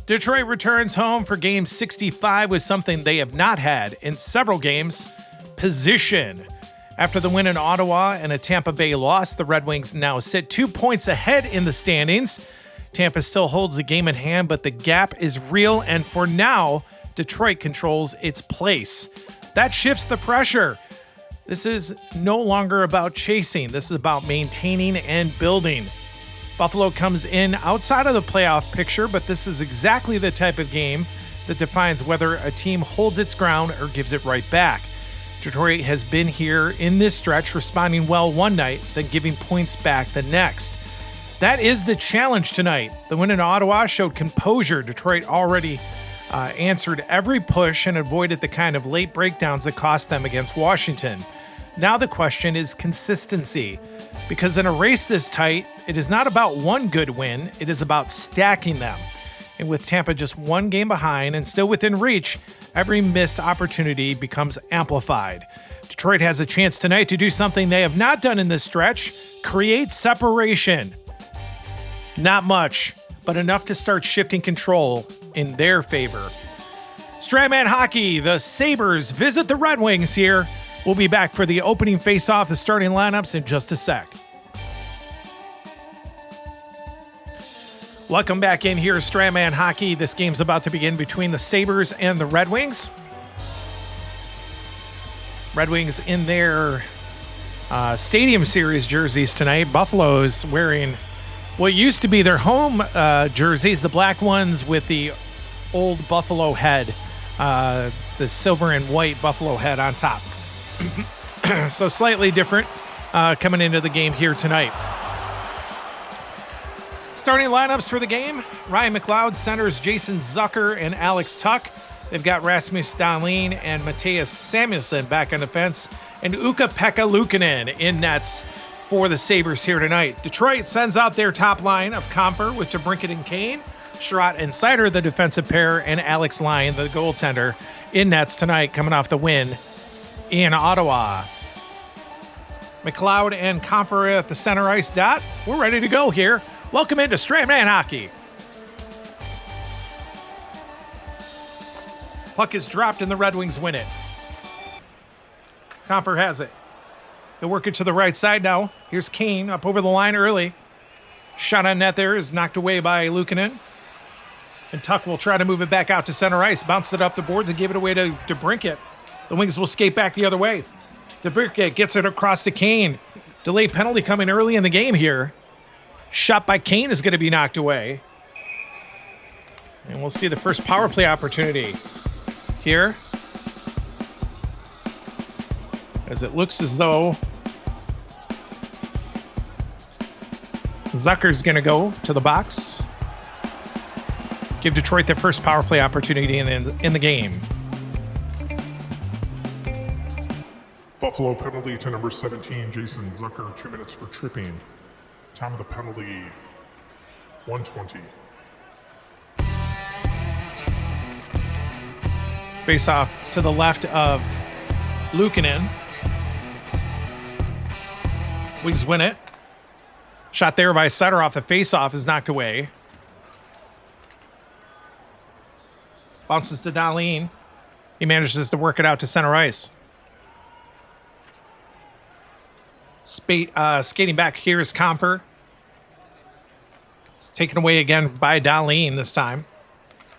Detroit returns home for Game 65 with something they have not had in several games: position. After the win in Ottawa and a Tampa Bay loss, the Red Wings now sit 2 points ahead in the standings. Tampa still holds the game in hand, but the gap is real, and for now, Detroit controls its place. That shifts the pressure. This is no longer about chasing. This is about maintaining and building. Buffalo comes in outside of the playoff picture, but this is exactly the type of game that defines whether a team holds its ground or gives it right back. Detroit has been here in this stretch, responding well one night, then giving points back the next. That is the challenge tonight. The win in Ottawa showed composure. Detroit already answered every push and avoided the kind of late breakdowns that cost them against Washington. Now the question is consistency, because in a race this tight, it is not about one good win, it is about stacking them. And with Tampa just one game behind and still within reach, every missed opportunity becomes amplified. Detroit has a chance tonight to do something they have not done in this stretch: create separation. Not much, but enough to start shifting control in their favor. Stratman Hockey, the Sabres visit the Red Wings here. We'll be back for the opening face-off, the starting lineups in just a sec. Welcome back in here, Stratman Hockey. This game's about to begin between the Sabres and the Red Wings. Red Wings in their Stadium Series jerseys tonight. Buffalo's wearing what used to be their home jerseys, the black ones with the old Buffalo head, the silver and white Buffalo head on top. So slightly different coming into the game here tonight. Starting lineups for the game: Ryan McLeod centers Jason Zucker and Alex Tuch. They've got Rasmus Dahlin and Matthias Samuelsson back on defense, and Ukko-Pekka Luukkonen in nets for the Sabres here tonight. Detroit sends out their top line of Comfer with DeBrincat and Kane, Strat and Seider, the defensive pair, and Alex Lyon, the goaltender, in nets tonight, coming off the win in Ottawa. McLeod and Comfer at the center ice dot. We're ready to go here. Welcome into Stratman Hockey. Puck is dropped and the Red Wings win it. Comfer has it. He'll work it to the right side now. Here's Kane up over the line early. Shot on net there is knocked away by Luukkonen. And Tuch will try to move it back out to center ice. Bounce it up the boards and give it away to DeBrincat. The Wings will skate back the other way. DeBrincat gets it across to Kane. Delayed penalty coming early in the game here. Shot by Kane is going to be knocked away. And we'll see the first power play opportunity here, as it looks as though Zucker's going to go to the box. Give Detroit their first power play opportunity in the game. Buffalo penalty to number 17, Jason Zucker, 2 minutes for tripping. Time of the penalty, 1:20. Face off to the left of Luukkonen. Wings win it. Shot there by Sutter off the face-off is knocked away. Bounces to Dahlin. He manages to work it out to center ice. Skating back here is Comfer. It's taken away again by Dahlin this time.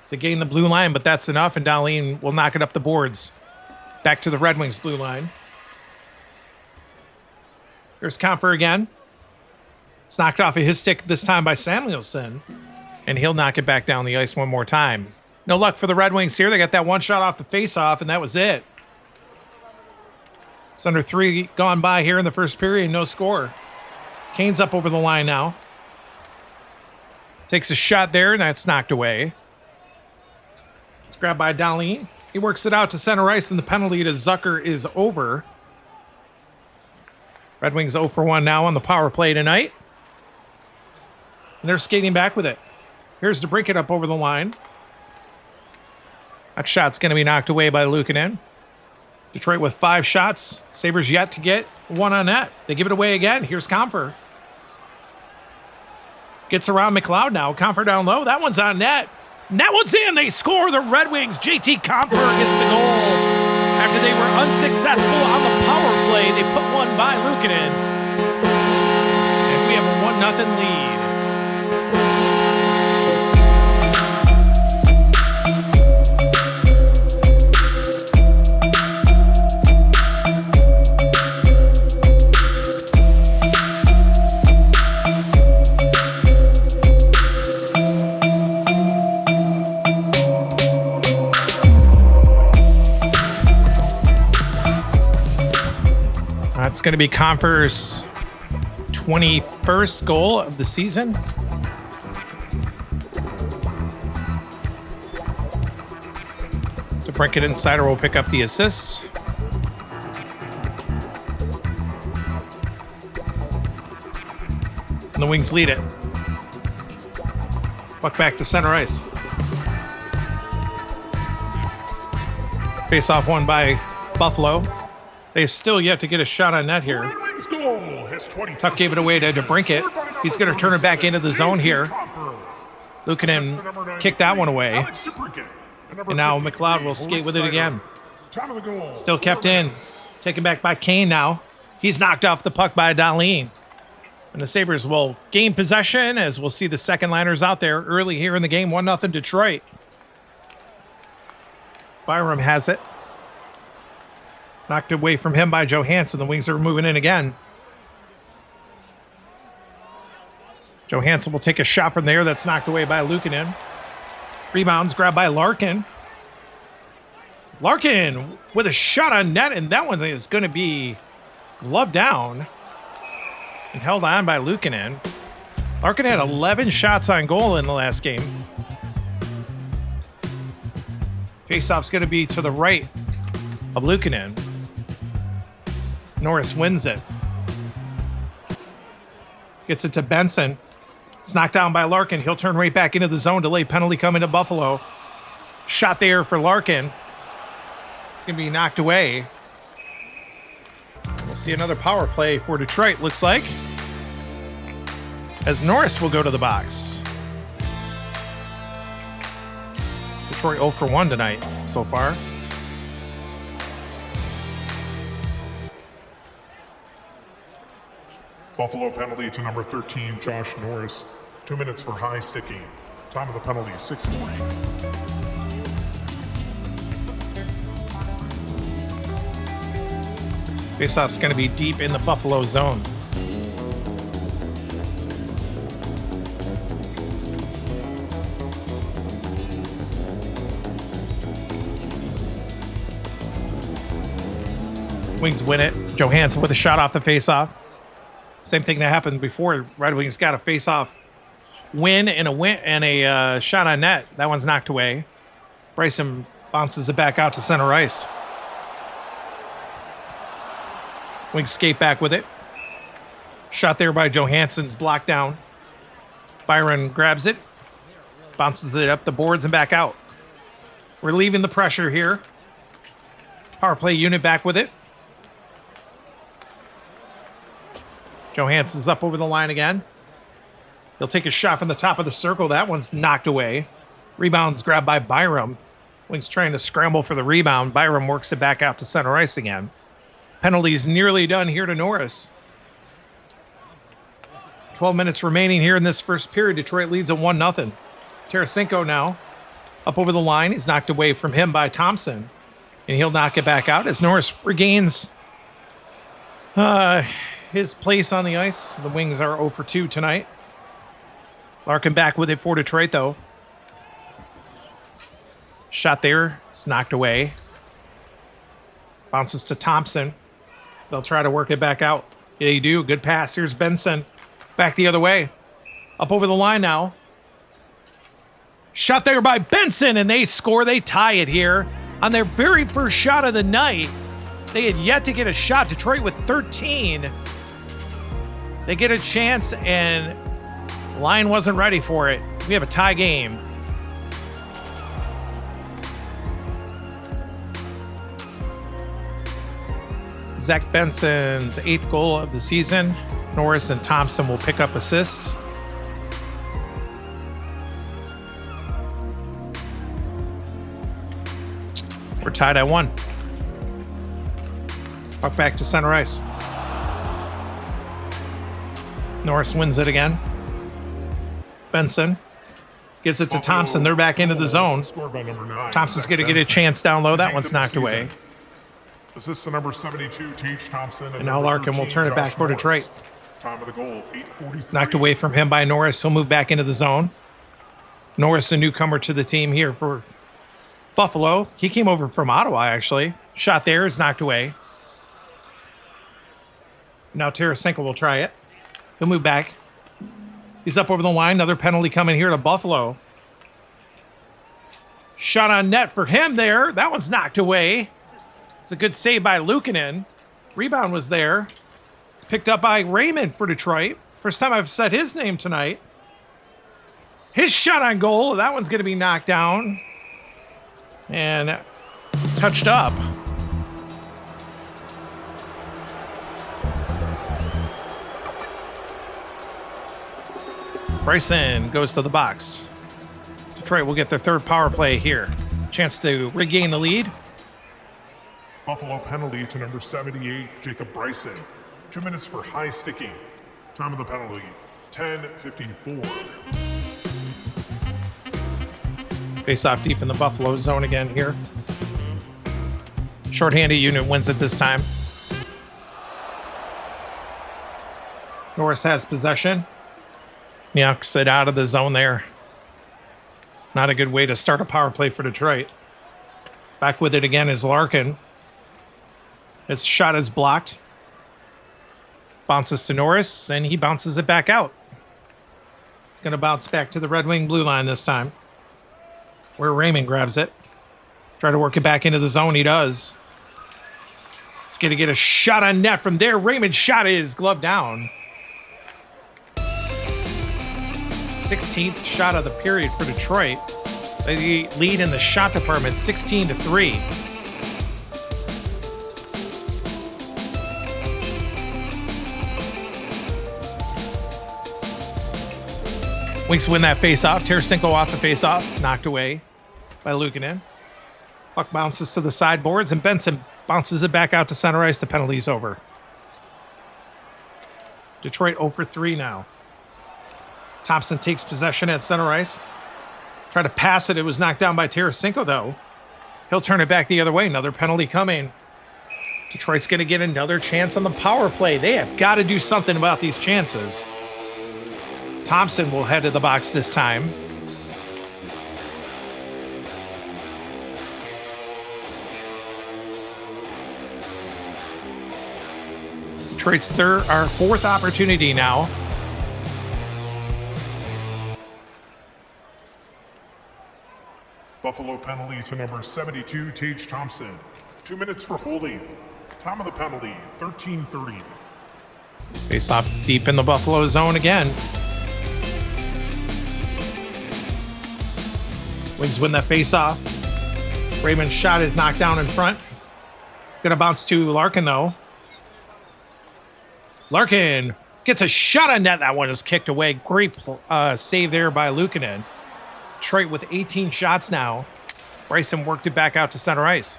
So gain the blue line, but that's enough, and Dahlin will knock it up the boards. Back to the Red Wings blue line. Here's Comfer again. It's knocked off of his stick this time by Samuelsson, and he'll knock it back down the ice one more time. No luck for the Red Wings here. They got that one shot off the face-off, and that was it. It's under 3 gone by here in the first period. No score. Kane's up over the line now. Takes a shot there, and that's knocked away. It's grabbed by Dahlin. He works it out to center ice, and the penalty to Zucker is over. Red Wings 0 for 1 now on the power play tonight. And they're skating back with it. Here's DeBrincat up over the line. That shot's going to be knocked away by Luukkonen. Detroit with 5 shots. Sabres yet to get one on net. They give it away again. Here's Comfer. Gets around McLeod now. Comfer down low. That one's on net. And that one's in. They score. The Red Wings. JT Compher gets the goal. After they were unsuccessful on the power play, they put one by Luukkonen. And we have a 1-0 lead. That's going to be Compher's 21st goal of the season. DeBrincat Insider will pick up the assists. And the Wings lead it. Puck back to center ice. Face off one by Buffalo. They've still yet to get a shot on net here. Tuck gave it away to DeBrincat. He's going to turn it back into the zone here. Luukkonen kicked that one away. And now McLeod will skate with it again. Still kept in. Taken back by Kane now. He's knocked off the puck by Dahlin. And the Sabres will gain possession as we'll see the second liners out there early here in the game. 1-0 Detroit. Byram has it. Knocked away from him by Johansson. The Wings are moving in again. Johansson will take a shot from there. That's knocked away by Luukkonen. Rebounds grabbed by Larkin. Larkin with a shot on net, and that one is going to be gloved down and held on by Luukkonen. Larkin had 11 shots on goal in the last game. Faceoff's going to be to the right of Luukkonen. Norris wins it. Gets it to Benson. It's knocked down by Larkin. He'll turn right back into the zone. Delay penalty coming to Buffalo. Shot there for Larkin. It's going to be knocked away. We'll see another power play for Detroit, looks like. As Norris will go to the box. Detroit 0 for 1 tonight so far. Buffalo penalty to number 13, Josh Norris. 2 minutes for high sticking. Time of the penalty, 6:40. Faceoff's going to be deep in the Buffalo zone. Wings win it. Johansson with a shot off the faceoff. Same thing that happened before. Red Wings got a face-off win and a shot on net. That one's knocked away. Bryson bounces it back out to center ice. Wings skate back with it. Shot there by Johansson's blocked down. Byron grabs it. Bounces it up the boards and back out. Relieving the pressure here. Power play unit back with it. Johansson's up over the line again. He'll take a shot from the top of the circle. That one's knocked away. Rebound's grabbed by Byram. Wings trying to scramble for the rebound. Byram works it back out to center ice again. Penalties nearly done here to Norris. 12 minutes remaining here in this first period. Detroit leads at 1-0. Tarasenko now up over the line. He's knocked away from him by Thompson. And he'll knock it back out as Norris regains his place on the ice. The Wings are 0 for 2 tonight. Larkin back with it for Detroit, though. Shot there. It's knocked away. Bounces to Thompson. They'll try to work it back out. Yeah, you do. Good pass. Here's Benson. Back the other way. Up over the line now. Shot there by Benson, and they score. They tie it here on their very first shot of the night. They had yet to get a shot. Detroit with 13. They get a chance, and line wasn't ready for it. We have a tie game. Zach Benson's 8th goal of the season. Norris and Thompson will pick up assists. We're tied at 1. Puck back to center ice. Norris wins it again. Benson gives it to Thompson. They're back into the zone. Thompson's going to get a chance down low. That one's knocked away. Assist to number 72, Tage Thompson. And now Larkin will turn it back for Detroit. Time of the goal, 8:43. Knocked away from him by Norris. He'll move back into the zone. Norris, a newcomer to the team here for Buffalo. He came over from Ottawa, actually. Shot there is knocked away. Now Tarasenko will try it. He'll move back. He's up over the line. Another penalty coming here to Buffalo. Shot on net for him there. That one's knocked away. It's a good save by Luukkonen. Rebound was there. It's picked up by Raymond for Detroit. First time I've said his name tonight. His shot on goal. That one's going to be knocked down. And touched up. Bryson goes to the box. Detroit will get their third power play here. Chance to regain the lead. Buffalo penalty to number 78, Jacob Bryson. 2 minutes for high sticking. Time of the penalty, 10:54. Face off deep in the Buffalo zone again here. Shorthanded unit wins it this time. Norris has possession. Knocks it out of the zone there. Not a good way to start a power play for Detroit. Back with it again is Larkin. His shot is blocked. Bounces to Norris, and he bounces it back out. It's going to bounce back to the Red Wing blue line this time, where Raymond grabs it. Try to work it back into the zone. He does. He's going to get a shot on net from there. Raymond's shot is glove down. 16th shot of the period for Detroit. They lead in the shot department 16-3. Wings win that face-off. Tarasenko off the face-off. Knocked away by Luukkonen. Puck bounces to the sideboards, and Benson bounces it back out to center ice. The penalty's over. Detroit 0 for 3 now. Thompson takes possession at center ice. Tried to pass it. It was knocked down by Tarasenko, though. He'll turn it back the other way. Another penalty coming. Detroit's going to get another chance on the power play. They have got to do something about these chances. Thompson will head to the box this time. Detroit's fourth opportunity now. Buffalo penalty to number 72, Tage Thompson. 2 minutes for holding. Time of the penalty, 13:30. Face off deep in the Buffalo zone again. Wings win that face off. Raymond's shot is knocked down in front. Gonna bounce to Larkin, though. Larkin gets a shot on net. That one is kicked away. Great save there by Luukkonen. Detroit with 18 shots now. Bryson worked it back out to center ice.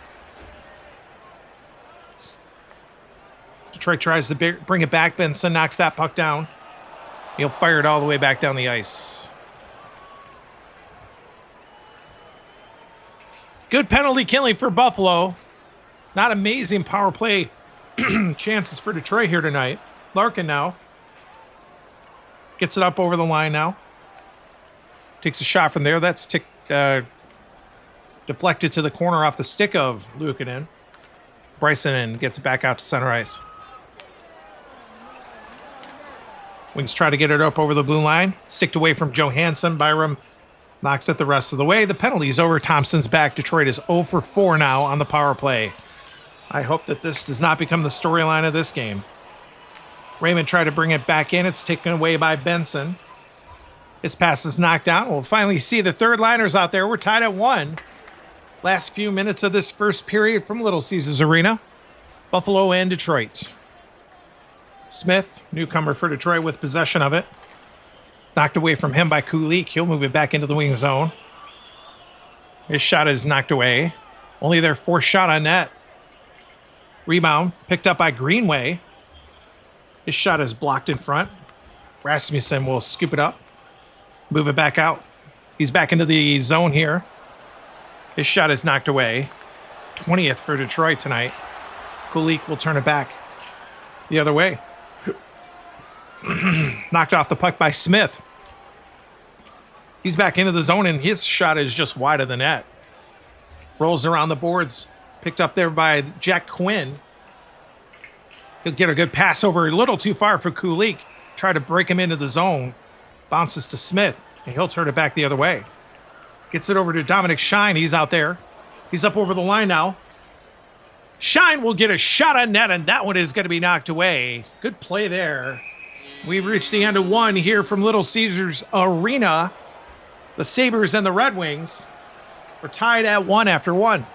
Detroit tries to bring it back. Benson knocks that puck down. He'll fire it all the way back down the ice. Good penalty killing for Buffalo. Not amazing power play chances for Detroit here tonight. Larkin now. Gets it up over the line now. Takes a shot from there. That's deflected to the corner off the stick of Luukkonen. Bryson gets it back out to center ice. Wings try to get it up over the blue line. Sticked away from Johansson. Byram knocks it the rest of the way. The penalty's over. Thompson's back. Detroit is 0 for 4 now on the power play. I hope that this does not become the storyline of this game. Raymond tried to bring it back in. It's taken away by Benson. His pass is knocked down. We'll finally see the third liners out there. We're tied at 1. Last few minutes of this first period from Little Caesars Arena. Buffalo and Detroit. Smith, newcomer for Detroit, with possession of it. Knocked away from him by Kulik. He'll move it back into the wing zone. His shot is knocked away. Only their fourth shot on net. Rebound picked up by Greenway. His shot is blocked in front. Rasmussen will scoop it up, move it back out. He's back into the zone here. His shot is knocked away. 20th for Detroit tonight. Kulich will turn it back the other way. Knocked off the puck by Smith. He's back into the zone, and his shot is just wide of the net. Rolls around the boards. Picked up there by Jack Quinn. He'll get a good pass over a little too far for Kulich. Try to break him into the zone. Bounces to Smith, and he'll turn it back the other way. Gets it over to Dominic Shine. He's out there. He's up over the line now. Shine will get a shot on net, and that one is going to be knocked away. Good play there. We've reached the end of one here from Little Caesars Arena. The Sabres and the Red Wings are tied at 1 after 1.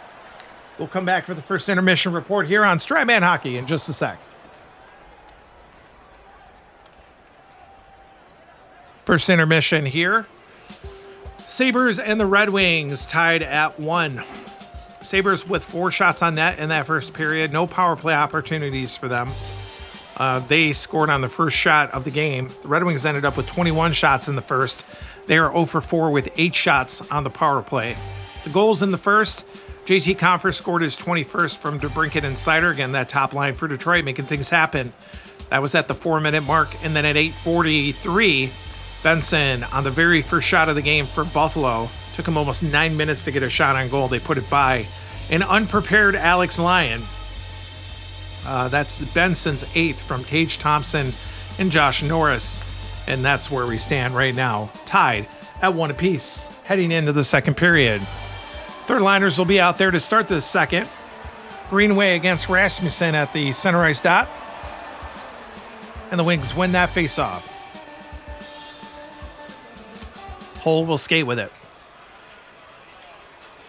We'll come back for the first intermission report here on Strat Hockey in just a sec. First intermission here. Sabres and the Red Wings tied at 1. Sabres with 4 shots on net in that first period. No power play opportunities for them. They scored on the first shot of the game. The Red Wings ended up with 21 shots in the first. They are 0 for 4 with 8 shots on the power play. The goals in the first, JT Compher scored his 21st from DeBrincat and Seider. Again, that top line for Detroit, making things happen. That was at the 4-minute mark. And then at 8:43, Benson on the very first shot of the game for Buffalo. Took him almost 9 minutes to get a shot on goal. They put it by an unprepared Alex Lyon. That's Benson's 8th from Tage Thompson and Josh Norris. And that's where we stand right now, tied at 1 apiece, heading into the second period. Third liners will be out there to start the second. Greenway against Rasmussen at the center ice dot. And the Wings win that faceoff. Hull will skate with it.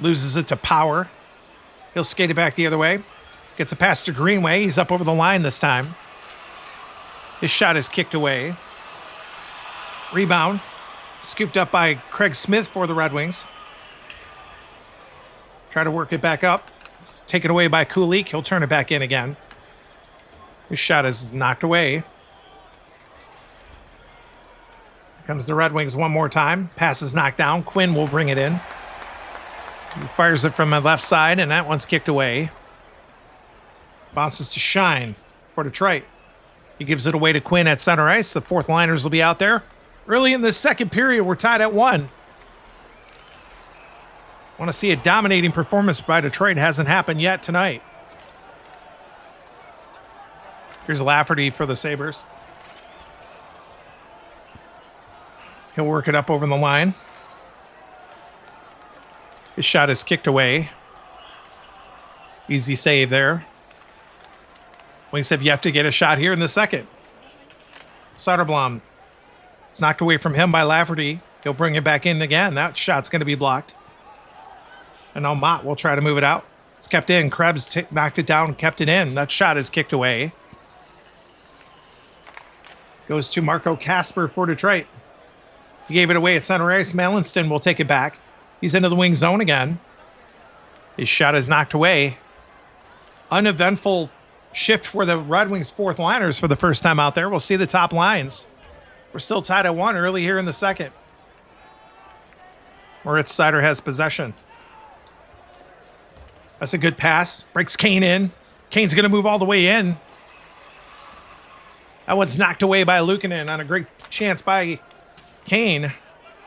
Loses it to Power. He'll skate it back the other way. Gets a pass to Greenway. He's up over the line this time. His shot is kicked away. Rebound. Scooped up by Craig Smith for the Red Wings. Try to work it back up. It's taken away by Kulich. He'll turn it back in again. His shot is knocked away. Here comes the Red Wings one more time. Pass is knocked down. Quinn will bring it in. He fires it from the left side, and that one's kicked away. Bounces to Shine for Detroit. He gives it away to Quinn at center ice. The fourth liners will be out there. Early in the second period, we're tied at 1. Want to see a dominating performance by Detroit. Hasn't happened yet tonight. Here's Lafferty for the Sabres. He'll work it up over the line. His shot is kicked away. Easy save there. Wings have yet to get a shot here in the second. Soderblom. It's knocked away from him by Lafferty. He'll bring it back in again. That shot's going to be blocked. And now Mott will try to move it out. It's kept in. Krebs knocked it down, kept it in. That shot is kicked away. Goes to Marco Kasper for Detroit. He gave it away at center ice. Malinston will take it back. He's into the wing zone again. His shot is knocked away. Uneventful shift for the Red Wings fourth liners for the first time out there. We'll see the top lines. We're still tied at 1 early here in the second. Moritz Seider has possession. That's a good pass. Breaks Kane in. Kane's going to move all the way in. That one's knocked away by Luukkonen on a great chance by Kane.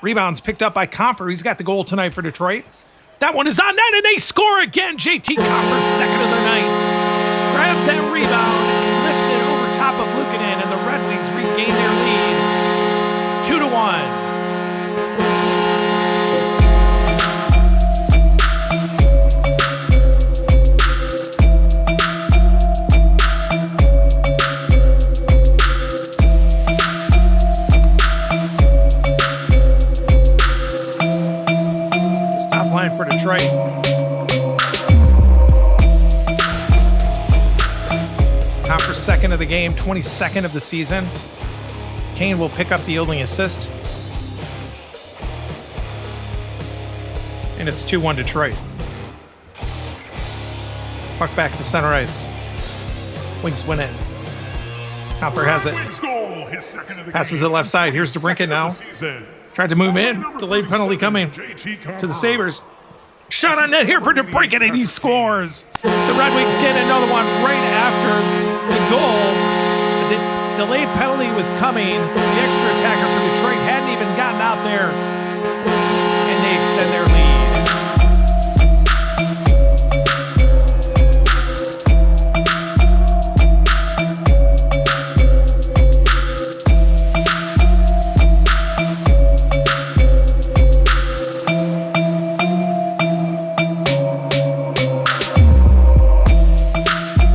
Rebounds picked up by Compher. He's got the goal tonight for Detroit. That one is on net, and they score again. JT Compher, second of the night. Grabs that rebound and lifts it over top of Luukkonen, and the Red Wings regain their lead. 2-1. For Detroit. Compher second of the game, 22nd of the season. Kane will pick up the only assist. And it's 2-1 Detroit. Puck back to center ice. Wings win it. Comfer has it. Passes it left side. Here's DeBrincat now. Tried to move in. Delayed penalty coming to the Sabres. Shot on net here for DeBrincat, and he scores. The Red Wings get another one right after the goal. The delayed penalty was coming. The extra attacker for Detroit hadn't even gotten out there, and they extend their lead.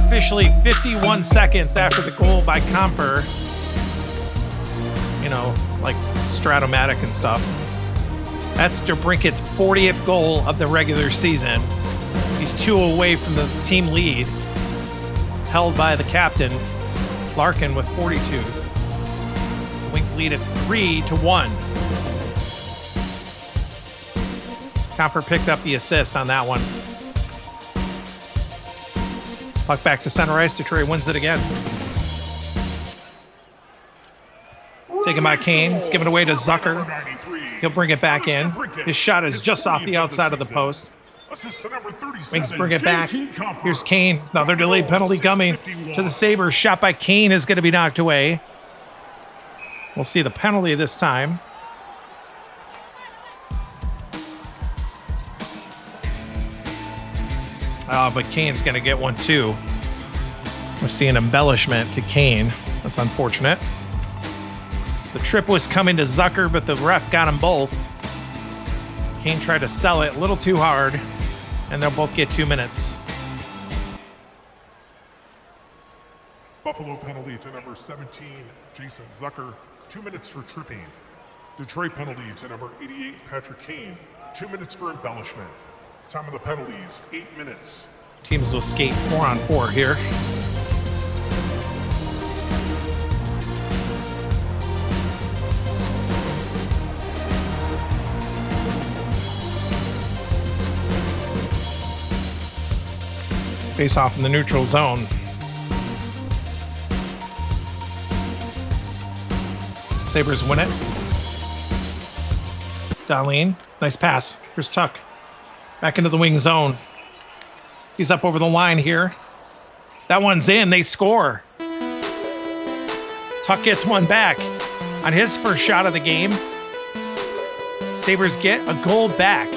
Officially 51 seconds after the goal by Comfer. You know, like Stratomatic and stuff. That's DeBrincat's 40th goal of the regular season. He's 2 away from the team lead, held by the captain, Larkin, with 42. Wings lead at 3-1. Comfer picked up the assist on that one. Puck back to center ice. Detroit wins it again. Taken by Kane. It's given away to Zucker. He'll bring it back in. His shot is just off the outside of the post. Wings bring it back. Here's Kane. Another delayed penalty coming to the Sabres. Shot by Kane is going to be knocked away. We'll see the penalty this time. But Kane's going to get one too. We're seeing embellishment to Kane. That's unfortunate. The trip was coming to Zucker, but the ref got them both. Kane tried to sell it a little too hard, and they'll both get 2 minutes. Buffalo penalty to number 17, Jason Zucker, 2 minutes for tripping. Detroit penalty to number 88, Patrick Kane, 2 minutes for embellishment. Time of the penalties, 8 minutes. Teams will skate 4-on-4 here. Face off in the neutral zone. Sabres win it. Dahlin, nice pass. Here's Tuck. Back into the wing zone. He's up over the line here. That one's in. They score. Tuck gets one back on his first shot of the game. Sabres get a goal back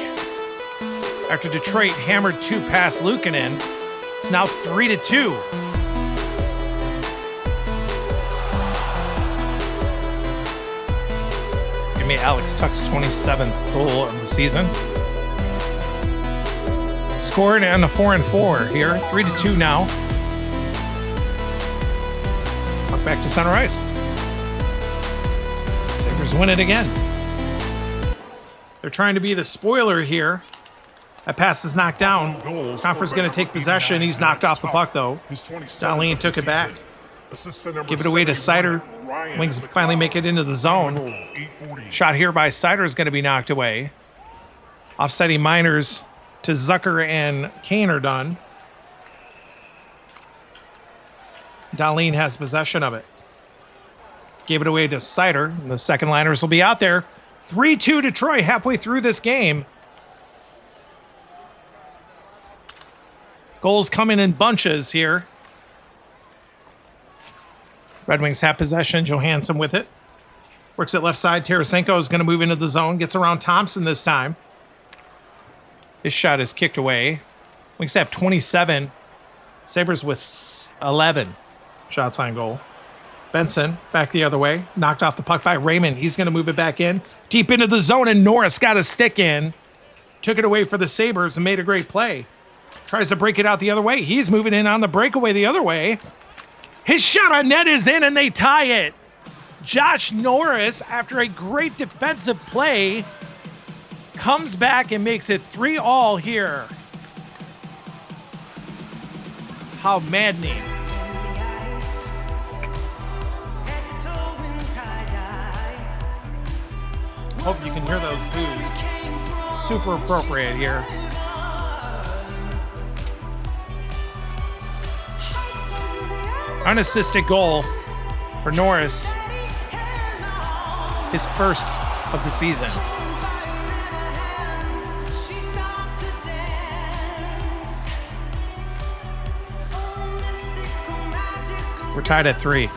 after Detroit hammered 2 past Luukkonen. It's now 3-2. It's going to be Alex Tuck's 27th goal of the season. Scored on a 4-4 here. 3-2 now. Puck back to center ice. Sabres win it again. They're trying to be the spoiler here. That pass is knocked down. Comfer's going to take possession. He's knocked off the puck, though. Dahlin took it back. Give it away to Seider. Wings finally make it into the zone. Shot here by Seider is going to be knocked away. Offsetting minors to Zucker and Kane are done. Dahlin has possession of it. Gave it away to Seider. And the second liners will be out there. 3-2 Detroit halfway through this game. Goals coming in bunches here. Red Wings have possession. Johansson with it. Works it left side. Tarasenko is going to move into the zone. Gets around Thompson this time. His shot is kicked away. Wings have 27. Sabres with 11 shots on goal. Benson back the other way. Knocked off the puck by Raymond. He's going to move it back in. Deep into the zone, and Norris got a stick in. Took it away for the Sabres and made a great play. Tries to break it out the other way. He's moving in on the breakaway the other way. His shot on net is in, and they tie it. Josh Norris, after a great defensive play, comes back and makes it 3-3 here. How maddening. Hope you can hear those boos. Super appropriate here. Unassisted goal for Norris. His first of the season. We're tied at 3.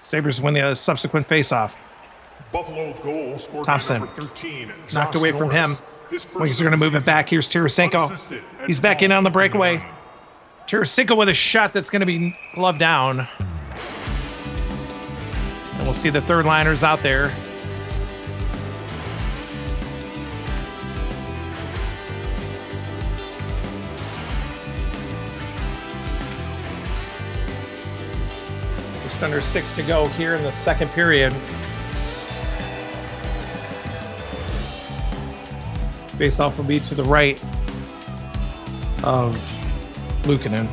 Sabres win the subsequent faceoff. Buffalo goal scored Thompson. by number 13. Knocked Josh away from him. Norris. His first Wings are going to move it back. Here's Tarasenko. unassisted at He's back in on the breakaway. 12:59. Tarasenko with a shot that's going to be gloved down. And we'll see the third liners out there. Just under 6 to go here in the second period. Face-off will be to the right of Luukkonen.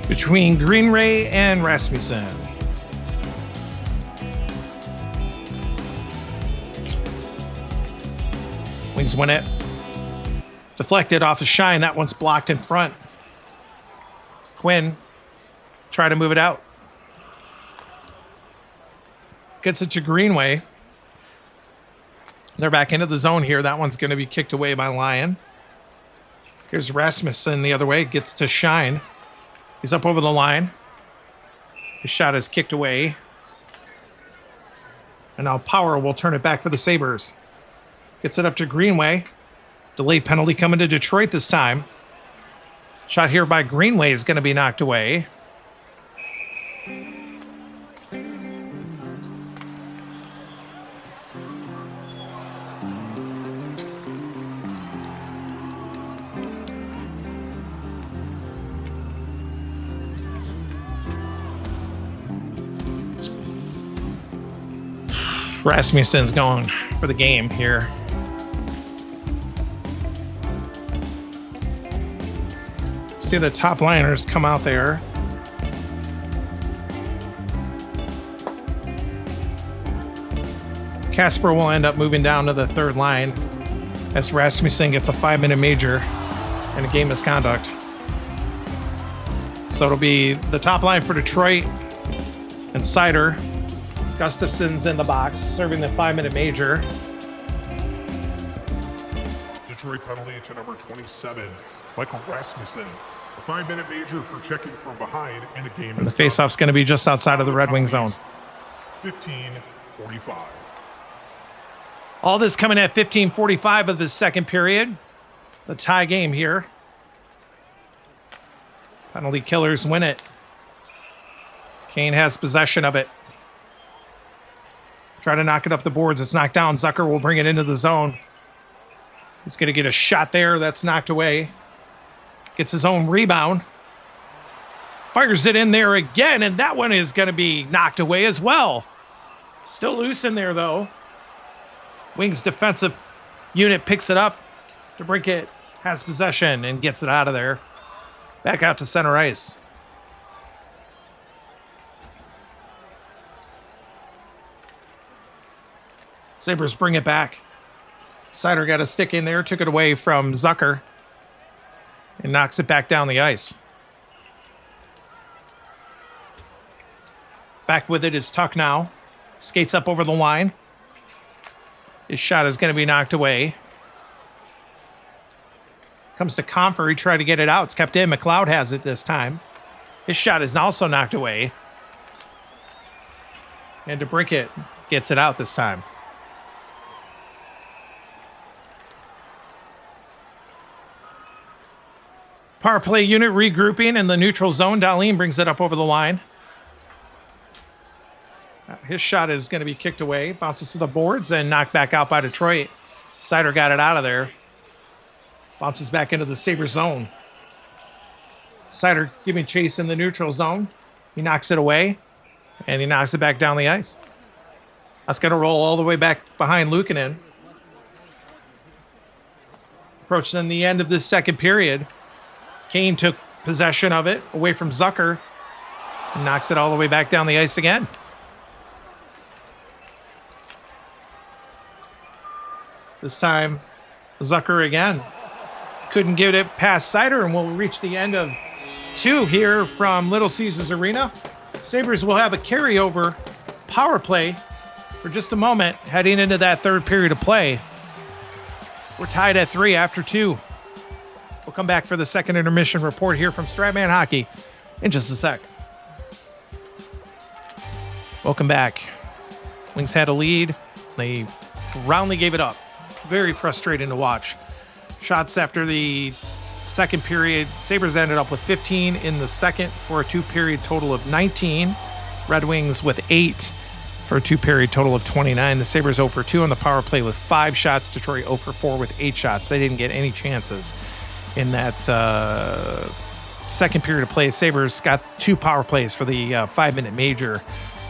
Between Greenray and Rasmussen. Wings win it. Deflected off of Shine. That one's blocked in front. Quinn try to move it out. Gets it to Greenway. They're back into the zone here. That one's going to be kicked away by Lyon. Here's Rasmussen the other way. Gets to Shine. He's up over the line. His shot is kicked away. And now Power will turn it back for the Sabres. Gets it up to Greenway. Delayed penalty coming to Detroit this time. Shot here by Greenway is going to be knocked away. Rasmussen's going for the game here. See the top liners come out there. Casper will end up moving down to the third line as Rasmussen gets a 5-minute major and a game misconduct. So it'll be the top line for Detroit and Sider. Gustafson's in the box, serving the 5-minute major. Detroit penalty to number 27, Michael Rasmussen. A 5-minute major for checking from behind and a game. And the faceoff's going to be just outside of the Red Wing zone. 15:45. All this coming at 15:45 of the second period. The tie game here. Penalty killers win it. Kane has possession of it. Try to knock it up the boards. It's knocked down. Zucker will bring it into the zone. He's going to get a shot there. That's knocked away. Gets his own rebound. Fires it in there again, and that one is going to be knocked away as well. Still loose in there, though. Wings defensive unit picks it up. DeBrincat has possession and gets it out of there. Back out to center ice. Sabres bring it back. Sider got a stick in there, took it away from Zucker, and knocks it back down the ice. Back with it is Tuck now. Skates up over the line. His shot is going to be knocked away. Comes to Comfer. He tried to get it out. It's kept in. McLeod has it this time. His shot is also knocked away. And DeBrincat gets it out this time. Power play unit regrouping in the neutral zone. Dahlin brings it up over the line. His shot is going to be kicked away. Bounces to the boards and knocked back out by Detroit. Sider got it out of there. Bounces back into the Sabre zone. Sider giving chase in the neutral zone. He knocks it away. And he knocks it back down the ice. That's going to roll all the way back behind Luukkonen. Approaching the end of this second period. Kane took possession of it away from Zucker and knocks it all the way back down the ice again. This time, Zucker again. couldn't get it past Sider, and we'll reach the end of 2 here from Little Caesars Arena. Sabres will have a carryover power play for just a moment heading into that third period of play. We're tied at 3 after 2. We'll come back for the second intermission report here from Stratman Hockey in just a sec. Welcome back. Wings had a lead. They roundly gave it up. Very frustrating to watch. Shots after the second period. Sabres ended up with 15 in the second for a 2-period total of 19. Red Wings with 8 for a 2-period total of 29. The Sabres 0 for 2 on the power play with 5 shots. Detroit 0 for 4 with 8 shots. They didn't get any chances in that second period of play. Sabres got 2 power plays for the 5-minute major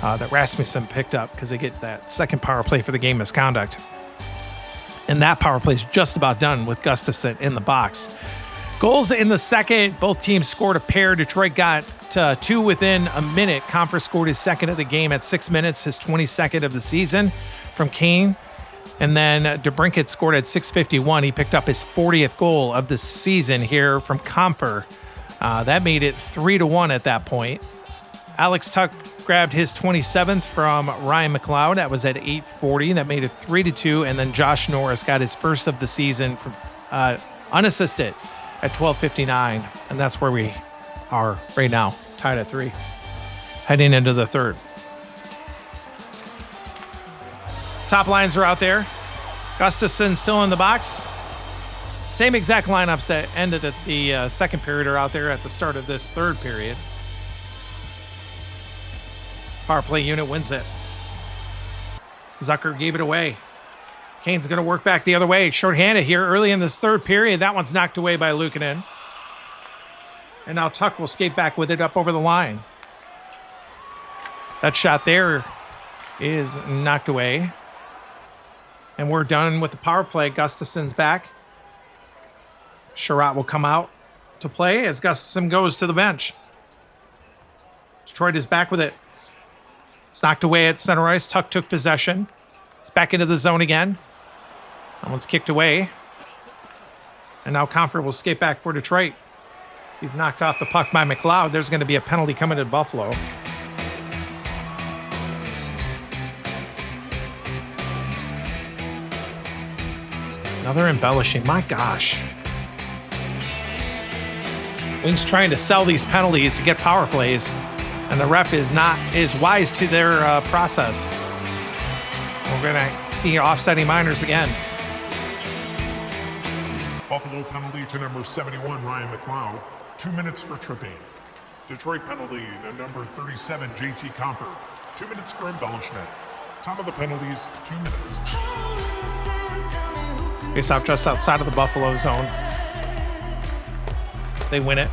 that Rasmussen picked up because they get that second power play for the game misconduct. And that power play is just about done with Gustafsson in the box. Goals in the second, both teams scored a pair. Detroit got 2 within a minute. Comfer scored his second of the game at 6 minutes, his 22nd of the season from Kane. And then DeBrincat scored at 6:51. He picked up his 40th goal of the season here from Comfer. That made it 3-1 at that point. Alex Tuch grabbed his 27th from Ryan McLeod. That was at 8:40. That made it 3-2. And then Josh Norris got his first of the season from unassisted at 12:59. And that's where we are right now, tied at 3, heading into the third. Top lines are out there. Gustafsson still in the box. Same exact lineups that ended at the second period are out there at the start of this third period. Power play unit wins it. Zucker gave it away. Kane's going to work back the other way. Shorthanded here early in this third period. That one's knocked away by Luukkonen. And now Tuch will skate back with it up over the line. That shot there is knocked away. And we're done with the power play. Gustafsson's back. Sherratt will come out to play as Gustafsson goes to the bench. Detroit is back with it. It's knocked away at center ice. Tuch took possession. It's back into the zone again. That one's kicked away. And now Comfer will skate back for Detroit. He's knocked off the puck by McLeod. There's going to be a penalty coming to Buffalo. Another embellishing. My gosh. Wings trying to sell these penalties to get power plays, and the ref is wise to their process. We're going to see offsetting minors again. Buffalo penalty to number 71, Ryan McLeod. 2 minutes for tripping. Detroit penalty to number 37, JT Comfer. 2 minutes for embellishment. Time of the penalties, 2 minutes. Face off just outside of the Buffalo zone. They win it.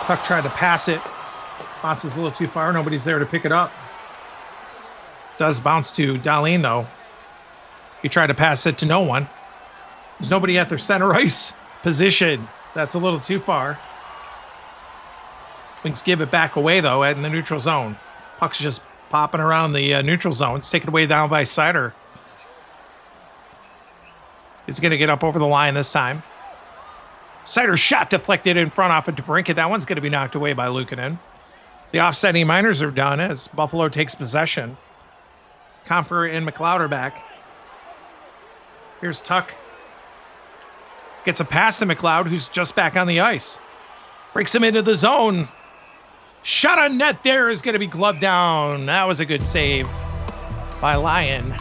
Tuch tried to pass it. Bounces a little too far. Nobody's there to pick it up. Does bounce to Dahlin, though. He tried to pass it to no one. There's nobody at their center ice position. That's a little too far. Wings give it back away, though, in the neutral zone. Puck's just popping around the neutral zone. It's taken away down by Sider. He's going to get up over the line this time. Sider's shot deflected in front off of DeBrincat. That one's going to be knocked away by Luukkonen. The offsetting minors are done as Buffalo takes possession. Comfer and McLeod are back. Here's Tuch. Gets a pass to McLeod, who's just back on the ice. Breaks him into the zone. Shot on net there is going to be gloved down. That was a good save by Lyon.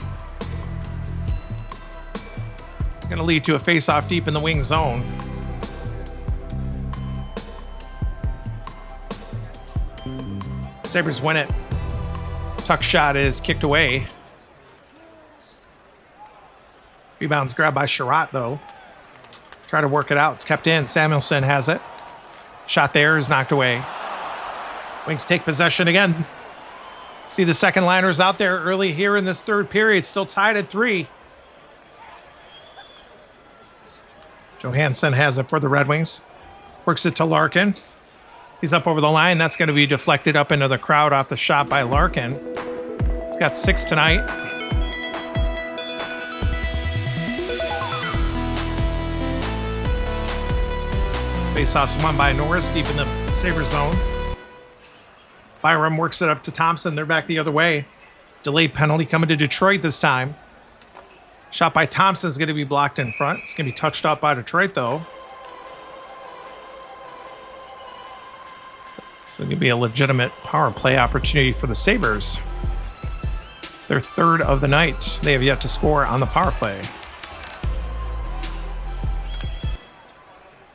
It's going to lead to a face-off deep in the wing zone. Sabres win it. Tuch shot is kicked away. Rebound's grabbed by Sherratt, though. Try to work it out. It's kept in. Samuelsson has it. Shot there is knocked away. Wings take possession again. See the second liners out there early here in this third period. Still tied at 3. Johansson has it for the Red Wings. Works it to Larkin. He's up over the line. That's going to be deflected up into the crowd off the shot by Larkin. He's got 6 tonight. Faceoff's won by Norris deep in the Sabres zone. Byram works it up to Thompson. They're back the other way. Delayed penalty coming to Detroit this time. Shot by Thompson is going to be blocked in front. It's going to be touched up by Detroit, though. So it's going to be a legitimate power play opportunity for the Sabres. Their third of the night. They have yet to score on the power play.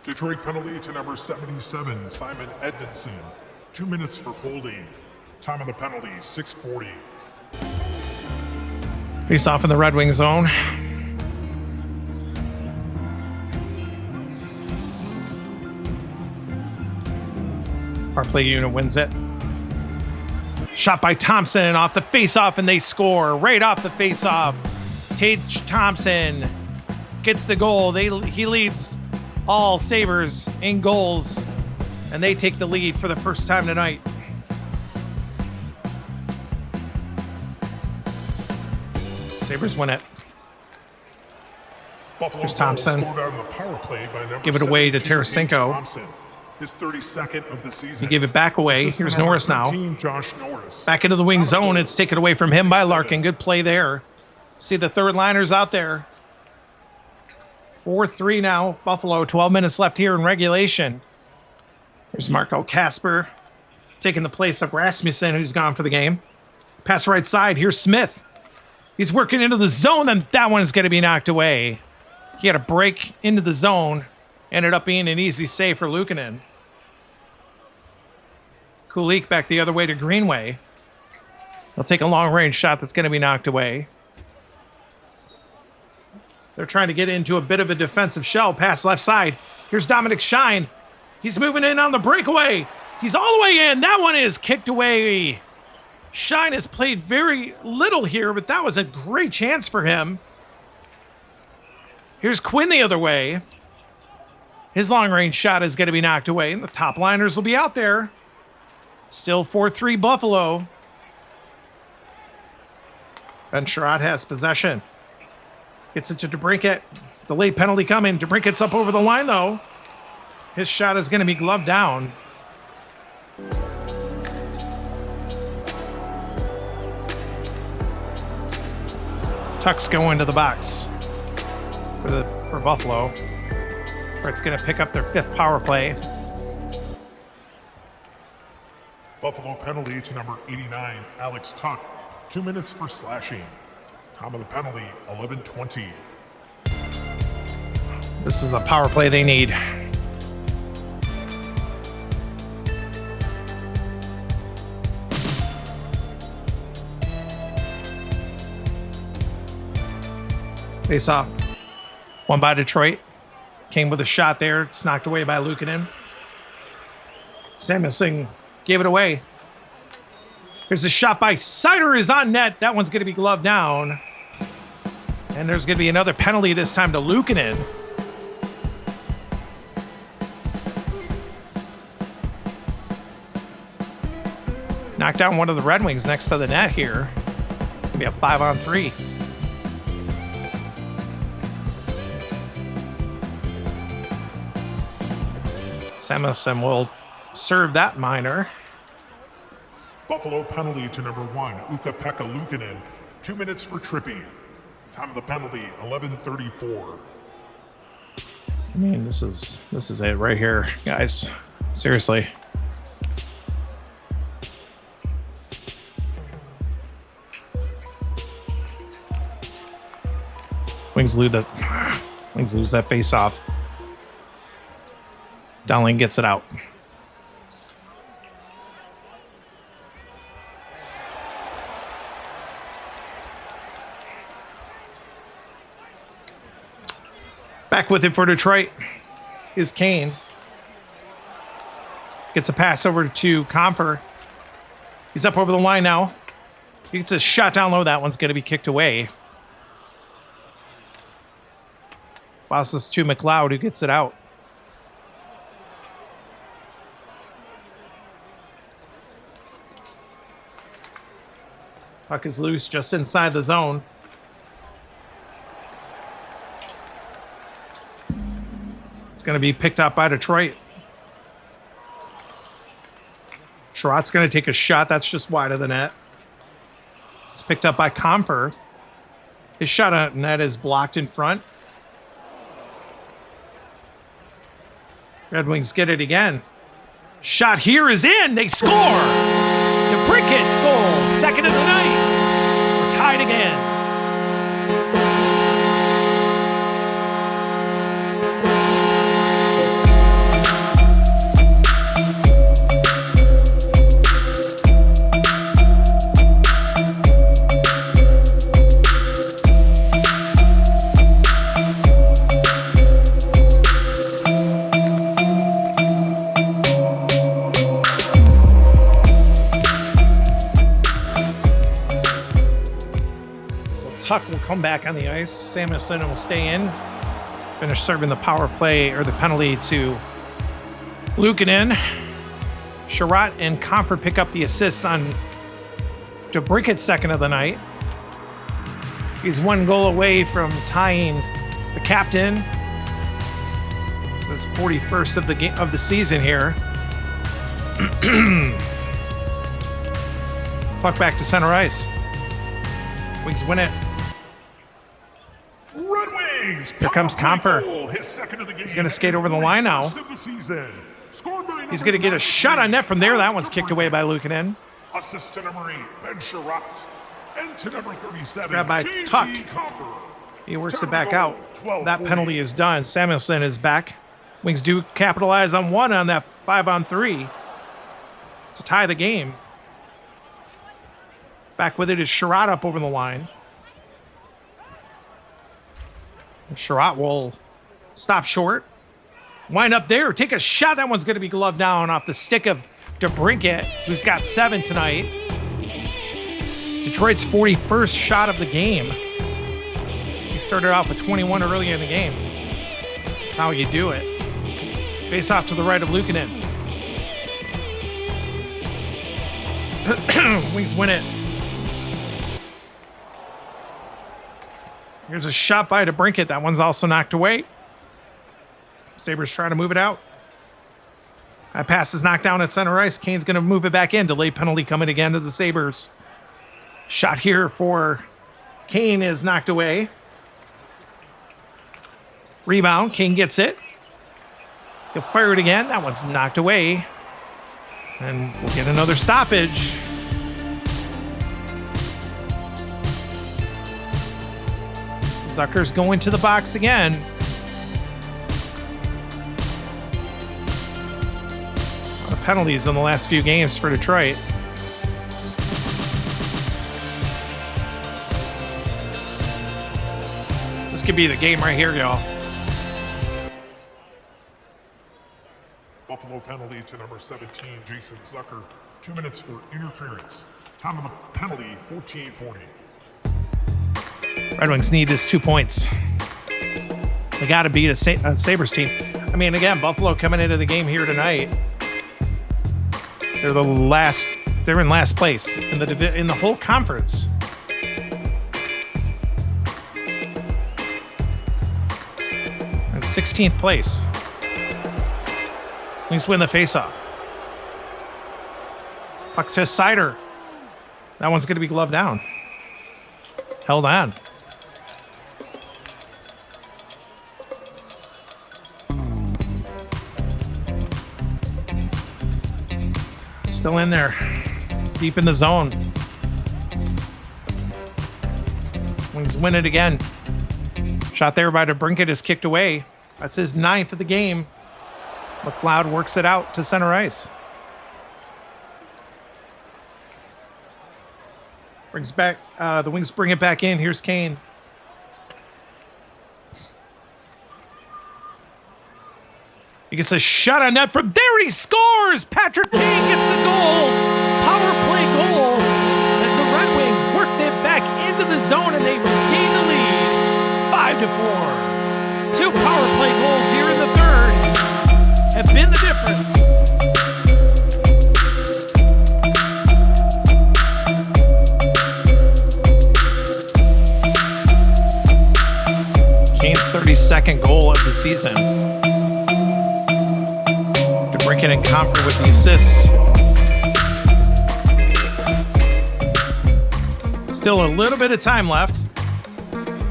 Detroit penalty to number 77, Simon Edmondson. 2 minutes for holding. Time of the penalty, 6:40. Face off in the Red Wing zone. Power play unit wins it. Shot by Thompson off the face-off, and they score right off the face-off. Tage Thompson gets the goal. He leads all Sabres in goals, and they take the lead for the first time tonight. Sabres win it. Here's Thompson. Give it away to Tarasenko. His 32nd of the season. He gave it back away. Here's Norris now. Josh Norris. Back into the wing zone. It's taken away from him by Larkin. Good play there. See the third liners out there. 4-3 now. Buffalo, 12 minutes left here in regulation. Here's Marco Kasper taking the place of Rasmussen, who's gone for the game. Pass right side. Here's Smith. He's working into the zone, and that one is going to be knocked away. He had a break into the zone. Ended up being an easy save for Luukkonen. Kulik back the other way to Greenway. He'll take a long-range shot that's going to be knocked away. They're trying to get into a bit of a defensive shell. Pass left side. Here's Dominic Shine. He's moving in on the breakaway. He's all the way in. That one is kicked away. Shine has played very little here, but that was a great chance for him. Here's Quinn the other way. His long-range shot is going to be knocked away, and the top liners will be out there. Still 4-3 Buffalo. Ben Sherrod has possession. Gets it to DeBrincat. Delayed penalty coming. DeBrincat's up over the line, though. His shot is going to be gloved down. Tuck's going to the box for Buffalo. Detroit's going to pick up their fifth power play. Buffalo penalty to number 89, Alex Tuck. 2 minutes for slashing. Time of the penalty, 11:20. This is a power play they need. Face off. One by Detroit. Came with a shot there. It's knocked away by Luukkonen. Samuelson gave it away. There's a shot by Seider is on net. That one's going to be gloved down. And there's going to be another penalty this time to Luukkonen. Knocked down one of the Red Wings next to the net here. It's going to be a 5-on-3. Samuelson will serve that minor. Buffalo penalty to number 1, Ukko-Pekka Luukkonen. 2 minutes for tripping. Time of the penalty, 11:34. I mean, this is it right here, guys. Seriously. Wings lose that face off. Dowling gets it out. Back with it for Detroit is Kane. Gets a pass over to Comfer. He's up over the line now. He gets a shot down low. That one's going to be kicked away. Whilst it's to McLeod, who gets it out. Puck is loose just inside the zone. It's going to be picked up by Detroit. Sherratt's going to take a shot. That's just wide of the net. It's picked up by Comfer. His shot on net is blocked in front. Red Wings get it again. Shot here is in. They score. DeBrincat's goal. Second of the night. We're tied again. Tuck will come back on the ice. Samuelson will stay in. Finish serving the power play or the penalty to Luukkonen. Sherratt and Comfort pick up the assist on DeBrincat's second of the night. He's one goal away from tying the captain. This is 41st of the season here. Puck back to center ice. Wings win it. Red Wings. Here comes Comfer. He's going to skate over the line now. He's going to get a shot on net from there. That one's kicked away by Luukkonen. Assist to number 8, Ben Sherratt. And to number 37, grabbed by Tuck. He works it back out. That penalty is done. Samuelson is back. Wings do capitalize on one on that 5-on-3 to tie the game. Back with it is Sherratt up over the line. Sherratt will stop short. Wind up there. Take a shot. That one's going to be gloved down off the stick of DeBrincat, who's got 7 tonight. Detroit's 41st shot of the game. He started off with 21 earlier in the game. That's how you do it. Face off to the right of Luukkonen. Wings win it. Here's a shot by DeBrincat. That one's also knocked away. Sabres try to move it out. That pass is knocked down at center ice. Kane's going to move it back in. Delayed penalty coming again to the Sabres. Shot here for Kane is knocked away. Rebound. Kane gets it. He'll fire it again. That one's knocked away. And we'll get another stoppage. Zucker's going to the box again. A lot of penalties in the last few games for Detroit. This could be the game right here, y'all. Buffalo penalty to number 17, Jason Zucker. 2 minutes for interference. Time of the penalty, 14:40. Red Wings need this 2 points. They got to beat a Sabres team. I mean, again, Buffalo coming into the game here tonight. They're in last place in the whole conference. In 16th place. Wings win the faceoff. Puck to Sider. That one's going to be gloved down. Held on. Still in there. Deep in the zone. Wings win it again. Shot there by DeBrincat is kicked away. That's his 9th of the game. McLeod works it out to center ice. Brings back, the Wings bring it back in. Here's Kane. He gets a shot on net from there and he scores! Patrick Kane gets the goal! Power play goal as the Red Wings work it back into the zone and they regain the lead. 5-4. 2 power play goals here in the third have been the difference. Kane's 32nd goal of the season. DeBrincat and Comfort with the assists. Still a little bit of time left,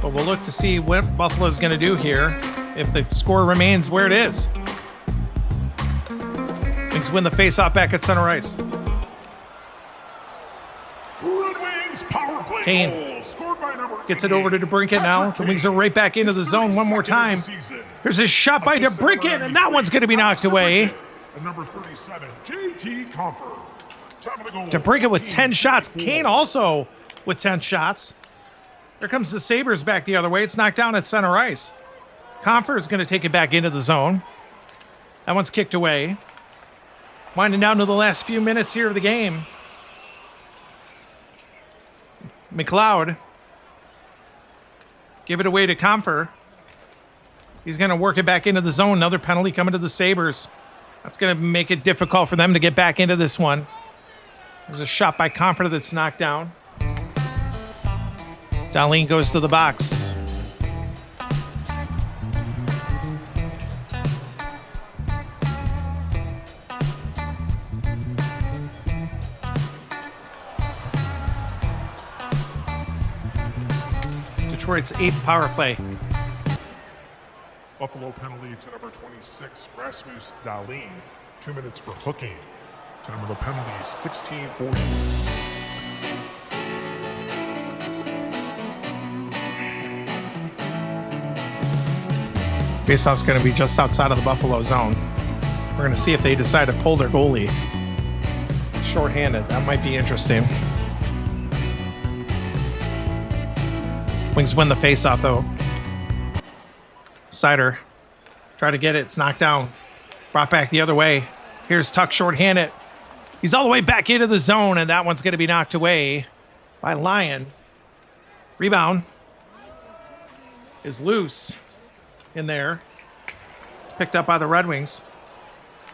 but we'll look to see what Buffalo's going to do here if the score remains where it is. Wings win the faceoff back at center ice. Red Wings power play Kane goal, scored by number gets it over to DeBrincat now. The Wings are right back into the zone one more time. Here's a shot by DeBrincat, and that one's going to be knocked away. And number 37, J.T. Comfort. Time of the goal. DeBrincat with 10 shots. Kane also with 10 shots. Here comes the Sabres back the other way. It's knocked down at center ice. Comfort is going to take it back into the zone. That one's kicked away. Winding down to the last few minutes here of the game. McLeod. Give it away to Comfort. He's going to work it back into the zone. Another penalty coming to the Sabres. That's going to make it difficult for them to get back into this one. There's a shot by Comfort that's knocked down. Dahlin goes to the box. Detroit's 8th power play. Buffalo penalty to number 26, Rasmus Dahlin. 2 minutes for hooking. Time of the penalty, 16:40. Faceoff's going to be just outside of the Buffalo zone. We're going to see if they decide to pull their goalie. Shorthanded. That might be interesting. Wings win the faceoff, though. Seider. Try to get it. It's knocked down. Brought back the other way. Here's Tuck shorthanded. He's all the way back into the zone, and that one's going to be knocked away by Lyon. Rebound is loose in there. It's picked up by the Red Wings.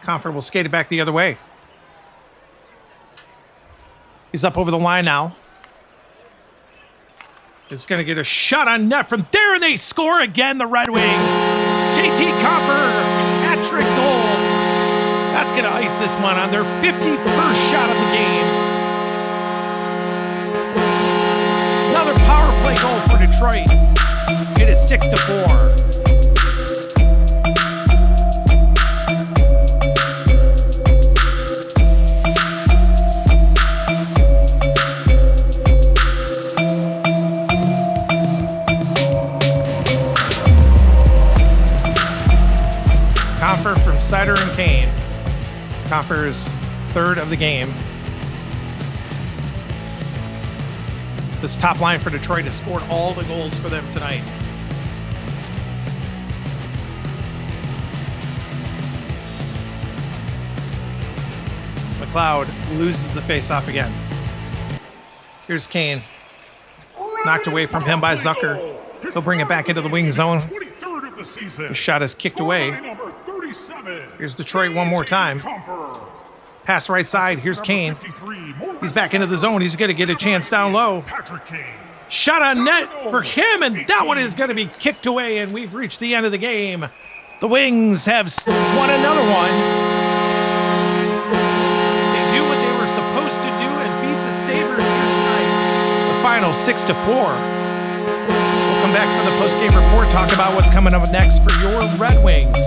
Comfort will skate it back the other way. He's up over the line now. It's going to get a shot on net from there, and they score again, the Red Wings. J.T. Comfort, hat-trick goal. That's going to ice this one on their 51st shot of the game. Another power play goal for Detroit. It is 6-4. From Seider and Kane. Comfort's 3rd of the game. This top line for Detroit has scored all the goals for them tonight. McLeod loses the faceoff again. Here's Kane. Knocked away from him by Zucker. He'll bring it back into the wing zone. The shot is kicked away. Here's Detroit one more time. Pass right side. Here's Kane. He's back into the zone. He's going to get a chance down low. Shot on net for him, and that one is going to be kicked away, and we've reached the end of the game. The Wings have won another one. They do what they were supposed to do and beat the Sabres tonight. The final 6-4. We'll come back for the post-game report, talk about what's coming up next for your Red Wings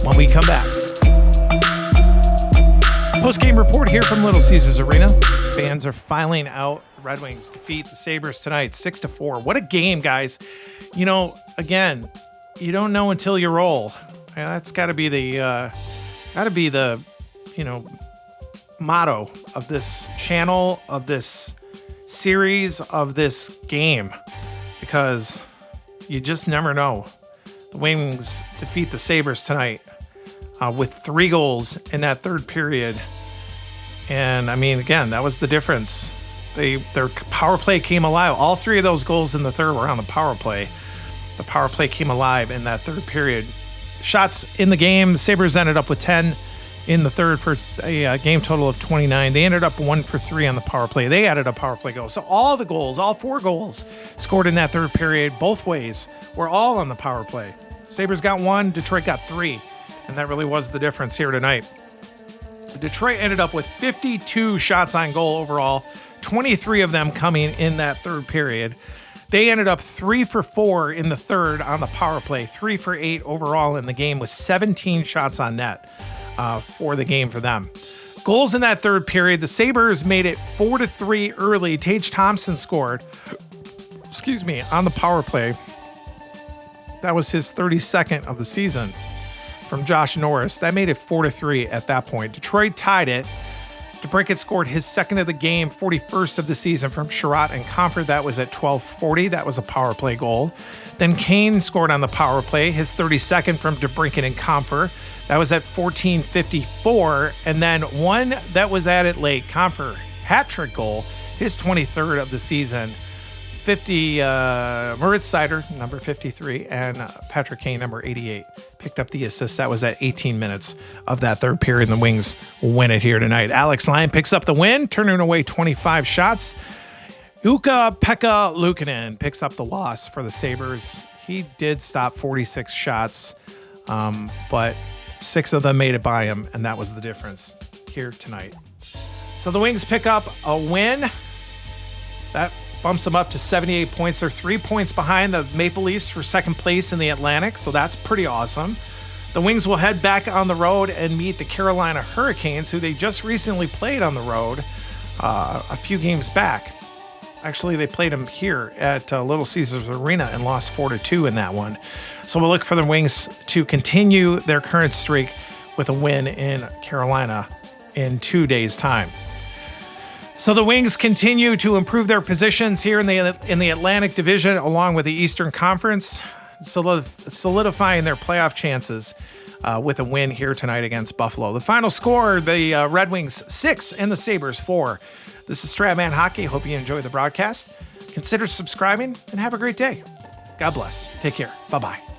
when we come back. Post-game report here from Little Caesars Arena. Fans are filing out. The Red Wings defeat the Sabres tonight, 6-4. What a game, guys. You know, again, you don't know until you roll. That's got to be the, motto of this channel, of this series, of this game. Because you just never know. The Wings defeat the Sabres tonight with 3 goals in that third period. And, I mean, again, that was the difference. Their power play came alive. All 3 of those goals in the third were on the power play. The power play came alive in that third period. Shots in the game, the Sabres ended up with 10 in the third for a game total of 29. They ended up 1 for 3 on the power play. They added a power play goal. So all the goals, all 4 goals scored in that third period, both ways, were all on the power play. Sabres got 1, Detroit got 3, and that really was the difference here tonight. Detroit ended up with 52 shots on goal overall, 23 of them coming in that third period. They ended up 3 for 4 in the third on the power play, 3 for 8 overall in the game with 17 shots on net for the game for them. Goals in that third period, the Sabres made it 4-3 early. Tage Thompson scored, on the power play. That was his 32nd of the season from Josh Norris. That made it 4-3 at that point. Detroit tied it. DeBrincat scored his second of the game, 41st of the season from Sherratt and Comfort. That was at 12:40. That was a power play goal. Then Kane scored on the power play, his 32nd from DeBrincat and Comfort. That was at 14:54. And then one that was added late, Comfort hat-trick goal, his 23rd of the season. Moritz Seider, number 53, and Patrick Kane, number 88, picked up the assist. That was at 18 minutes of that third period, and the Wings win it here tonight. Alex Lyon picks up the win, turning away 25 shots. Ukko-Pekka Luukkonen picks up the loss for the Sabres. He did stop 46 shots, but 6 of them made it by him, and that was the difference here tonight. So the Wings pick up a win. That bumps them up to 78 points. They're 3 points behind the Maple Leafs for second place in the Atlantic, so that's pretty awesome. The Wings will head back on the road and meet the Carolina Hurricanes, who they just recently played on the road a few games back. Actually, they played them here at Little Caesars Arena and lost 4-2 in that one. So we'll look for the Wings to continue their current streak with a win in Carolina in 2 days' time. So the Wings continue to improve their positions here in the Atlantic Division along with the Eastern Conference, solidifying their playoff chances with a win here tonight against Buffalo. The final score, the Red Wings 6 and the Sabres 4. This is Stratman Hockey. Hope you enjoy the broadcast. Consider subscribing and have a great day. God bless. Take care. Bye-bye.